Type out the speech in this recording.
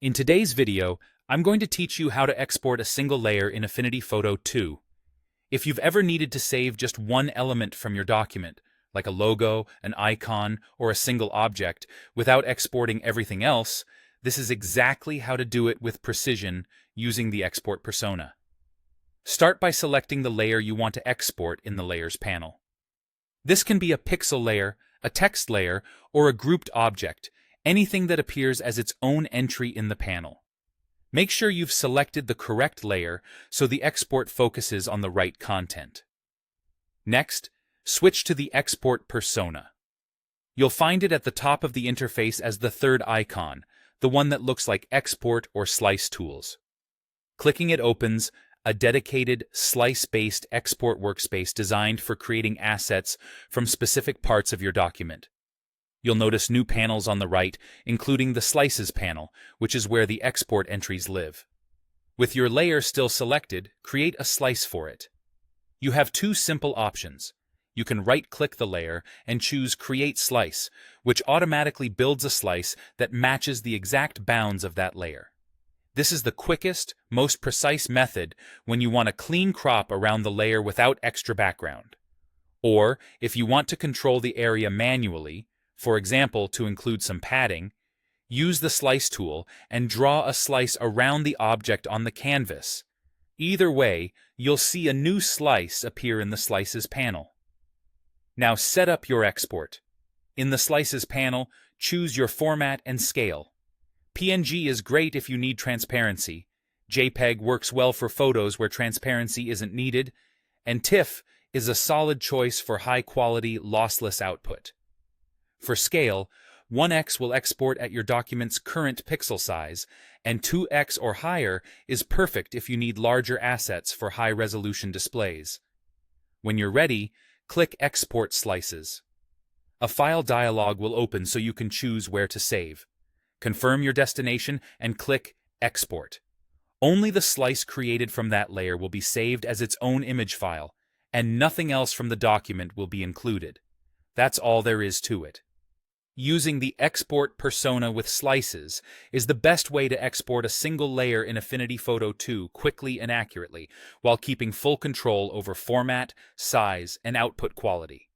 In today's video, I'm going to teach you how to export a single layer in Affinity Photo 2. If you've ever needed to save just one element from your document, like a logo, an icon, or a single object, without exporting everything else, this is exactly how to do it with precision using the export persona. Start by selecting the layer you want to export in the Layers panel. This can be a pixel layer, a text layer, or a grouped object, anything that appears as its own entry in the panel. Make sure you've selected the correct layer so the export focuses on the right content. Next, switch to the export persona. You'll find it at the top of the interface as the third icon, the one that looks like export or slice tools. Clicking it opens a dedicated slice-based export workspace designed for creating assets from specific parts of your document. You'll notice new panels on the right, including the Slices panel, which is where the export entries live. With your layer still selected, create a slice for it. You have two simple options. You can right-click the layer and choose Create Slice, which automatically builds a slice that matches the exact bounds of that layer. This is the quickest, most precise method when you want a clean crop around the layer without extra background. Or, if you want to control the area manually, for example, to include some padding, use the Slice tool and draw a slice around the object on the canvas. Either way, you'll see a new slice appear in the Slices panel. Now set up your export. In the Slices panel, choose your format and scale. PNG is great if you need transparency. JPEG works well for photos where transparency isn't needed, and TIFF is a solid choice for high-quality, lossless output. For scale, 1x will export at your document's current pixel size, and 2x or higher is perfect if you need larger assets for high-resolution displays. When you're ready, click Export Slices. A file dialog will open so you can choose where to save. Confirm your destination and click Export. Only the slice created from that layer will be saved as its own image file, and nothing else from the document will be included. That's all there is to it. Using the export persona with slices is the best way to export a single layer in Affinity Photo 2 quickly and accurately, while keeping full control over format, size, and output quality.